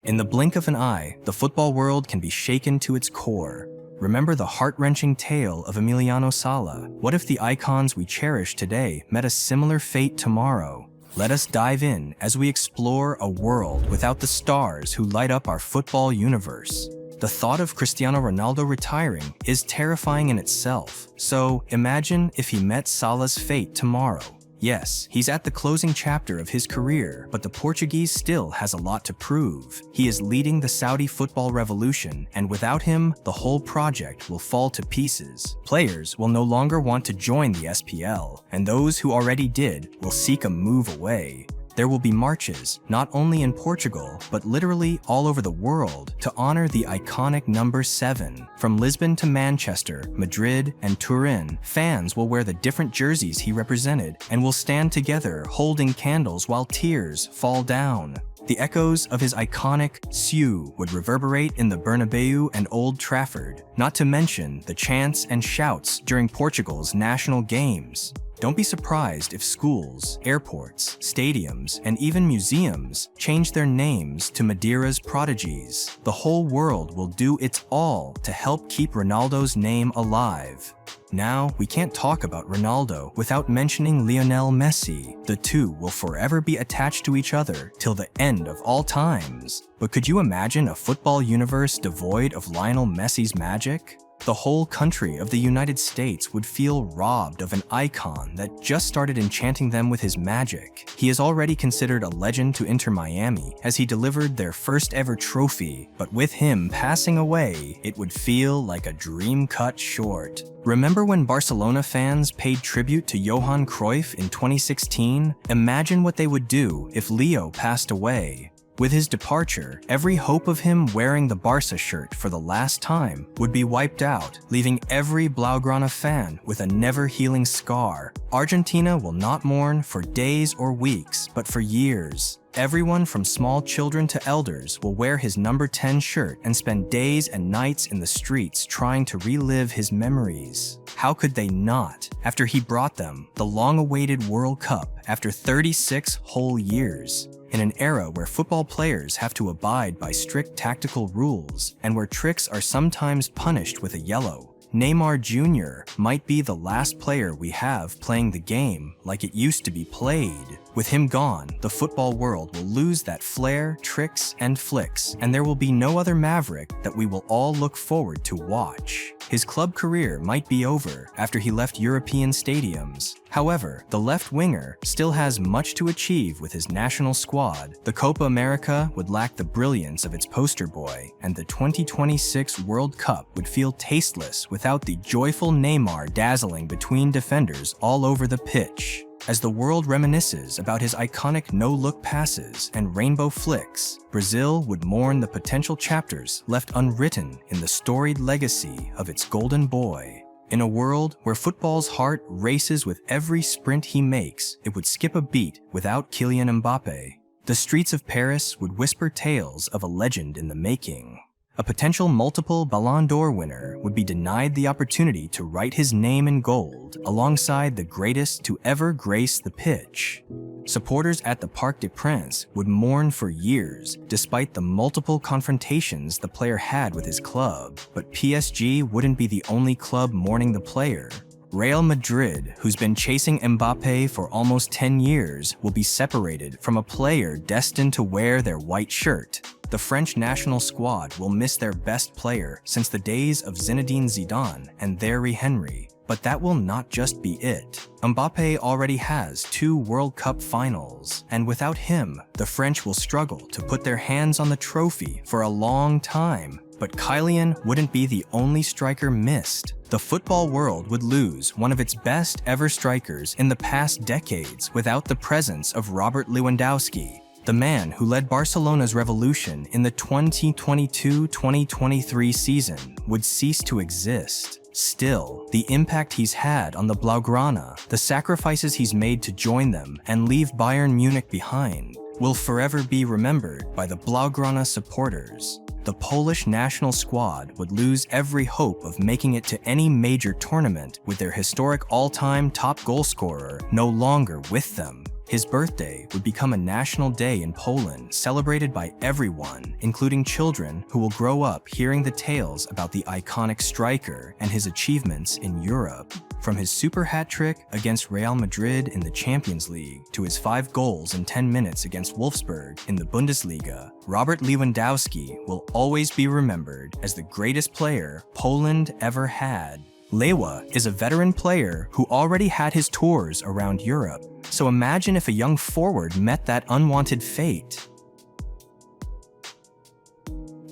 In the blink of an eye, the football world can be shaken to its core. Remember the heart-wrenching tale of Emiliano Sala? What if the icons we cherish today met a similar fate tomorrow? Let us dive in as we explore a world without the stars who light up our football universe. The thought of Cristiano Ronaldo retiring is terrifying in itself, so imagine if he met Salah's fate tomorrow. Yes, he's at the closing chapter of his career, but the Portuguese still has a lot to prove. He is leading the Saudi football revolution, and without him, the whole project will fall to pieces. Players will no longer want to join the SPL, and those who already did will seek a move away. There will be marches, not only in Portugal, but literally all over the world, to honor the iconic number 7. From Lisbon to Manchester, Madrid, and Turin, fans will wear the different jerseys he represented and will stand together holding candles while tears fall down. The echoes of his iconic "Seu" would reverberate in the Bernabeu and Old Trafford, not to mention the chants and shouts during Portugal's national games. Don't be surprised if schools, airports, stadiums, and even museums change their names to Madeira's prodigies. The whole world will do its all to help keep Ronaldo's name alive. Now, we can't talk about Ronaldo without mentioning Lionel Messi. The two will forever be attached to each other till the end of all times. But could you imagine a football universe devoid of Lionel Messi's magic? The whole country of the United States would feel robbed of an icon that just started enchanting them with his magic. He is already considered a legend to Inter Miami as he delivered their first ever trophy, but with him passing away, it would feel like a dream cut short. Remember when Barcelona fans paid tribute to Johan Cruyff in 2016? Imagine what they would do if Leo passed away. With his departure, every hope of him wearing the Barca shirt for the last time would be wiped out, leaving every Blaugrana fan with a never-healing scar. Argentina will not mourn for days or weeks, but for years. Everyone from small children to elders will wear his number 10 shirt and spend days and nights in the streets trying to relive his memories. How could they not, after he brought them the long-awaited World Cup after 36 whole years? In an era where football players have to abide by strict tactical rules and where tricks are sometimes punished with a yellow, Neymar Jr. might be the last player we have playing the game like it used to be played. With him gone, the football world will lose that flair, tricks, and flicks, and there will be no other Maverick that we will all look forward to watch. His club career might be over after he left European stadiums. However, the left winger still has much to achieve with his national squad. The Copa America would lack the brilliance of its poster boy, and the 2026 World Cup would feel tasteless without the joyful Neymar dazzling between defenders all over the pitch. As the world reminisces about his iconic no-look passes and rainbow flicks, Brazil would mourn the potential chapters left unwritten in the storied legacy of its golden boy. In a world where football's heart races with every sprint he makes, it would skip a beat without Kylian Mbappe. The streets of Paris would whisper tales of a legend in the making. A potential multiple Ballon d'Or winner would be denied the opportunity to write his name in gold alongside the greatest to ever grace the pitch. Supporters at the Parc des Princes would mourn for years despite the multiple confrontations the player had with his club, but PSG wouldn't be the only club mourning the player. Real Madrid, who's been chasing Mbappe for almost 10 years, will be separated from a player destined to wear their white shirt. The French national squad will miss their best player since the days of Zinedine Zidane and Thierry Henry. But that will not just be it. Mbappe already has 2 World Cup finals, and without him, the French will struggle to put their hands on the trophy for a long time. But Kylian wouldn't be the only striker missed. The football world would lose one of its best ever strikers in the past decades without the presence of Robert Lewandowski. The man who led Barcelona's revolution in the 2022-2023 season would cease to exist. Still, the impact he's had on the Blaugrana, the sacrifices he's made to join them and leave Bayern Munich behind, will forever be remembered by the Blaugrana supporters. The Polish national squad would lose every hope of making it to any major tournament with their historic all-time top goalscorer no longer with them. His birthday would become a national day in Poland, celebrated by everyone, including children who will grow up hearing the tales about the iconic striker and his achievements in Europe. From his super hat trick against Real Madrid in the Champions League to his 5 goals in 10 minutes against Wolfsburg in the Bundesliga, Robert Lewandowski will always be remembered as the greatest player Poland ever had. Lewa is a veteran player who already had his tours around Europe, so imagine if a young forward met that unwanted fate.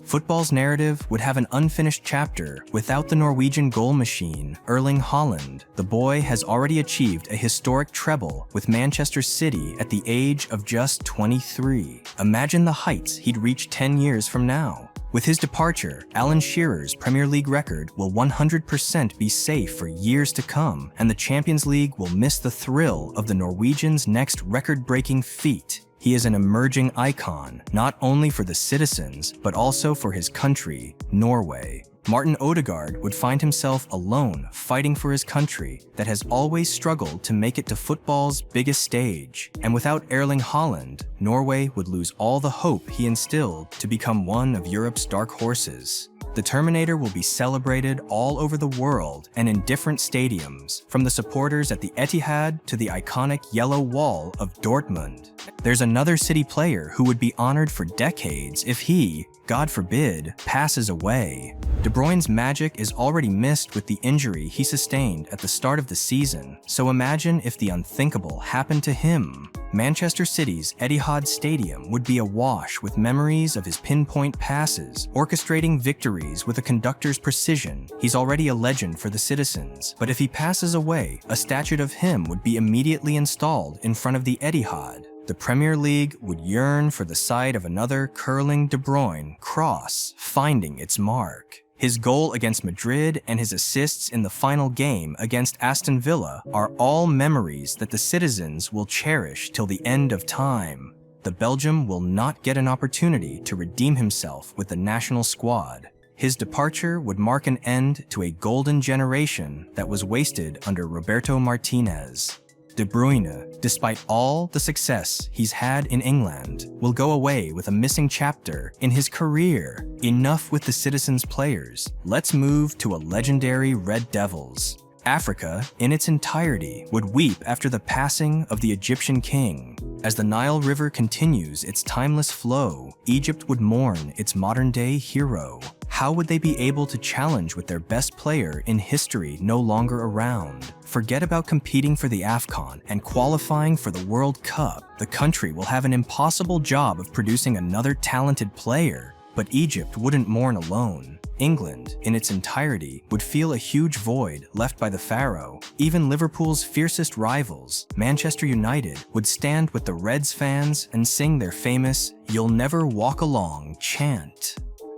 Football's narrative would have an unfinished chapter without the Norwegian goal machine, Erling Haaland. The boy has already achieved a historic treble with Manchester City at the age of just 23. Imagine the heights he'd reach 10 years from now. With his departure, Alan Shearer's Premier League record will 100% be safe for years to come, and the Champions League will miss the thrill of the Norwegian's next record-breaking feat. He is an emerging icon, not only for the citizens, but also for his country, Norway. Martin Odegaard would find himself alone fighting for his country that has always struggled to make it to football's biggest stage. And without Erling Haaland, Norway would lose all the hope he instilled to become one of Europe's dark horses. The Terminator will be celebrated all over the world and in different stadiums, from the supporters at the Etihad to the iconic Yellow Wall of Dortmund. There's another City player who would be honored for decades if he, God forbid, passes away. De Bruyne's magic is already missed with the injury he sustained at the start of the season, so imagine if the unthinkable happened to him. Manchester City's Etihad Stadium would be awash with memories of his pinpoint passes, orchestrating victories with a conductor's precision. He's already a legend for the citizens, but if he passes away, a statue of him would be immediately installed in front of the Etihad. The Premier League would yearn for the sight of another curling De Bruyne cross finding its mark. His goal against Madrid and his assists in the final game against Aston Villa are all memories that the citizens will cherish till the end of time. The Belgium will not get an opportunity to redeem himself with the national squad. His departure would mark an end to a golden generation that was wasted under Roberto Martinez. De Bruyne, despite all the success he's had in England, will go away with a missing chapter in his career. Enough with the citizens' players. Let's move to a legendary Red Devils. Africa, in its entirety, would weep after the passing of the Egyptian king. As the Nile River continues its timeless flow, Egypt would mourn its modern-day hero. How would they be able to challenge with their best player in history no longer around? Forget about competing for the AFCON and qualifying for the World Cup. The country will have an impossible job of producing another talented player. But Egypt wouldn't mourn alone. England, in its entirety, would feel a huge void left by the Pharaoh. Even Liverpool's fiercest rivals, Manchester United, would stand with the Reds fans and sing their famous "You'll Never Walk Along" chant.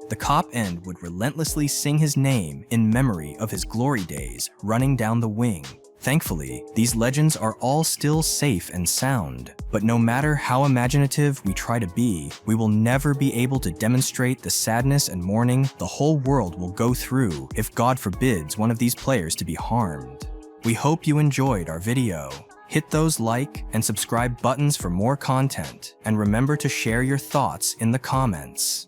The cop end would relentlessly sing his name in memory of his glory days running down the wing. Thankfully, these legends are all still safe and sound, but no matter how imaginative we try to be, we will never be able to demonstrate the sadness and mourning the whole world will go through if God forbids one of these players to be harmed. We hope you enjoyed our video. Hit those like and subscribe buttons for more content, and remember to share your thoughts in the comments.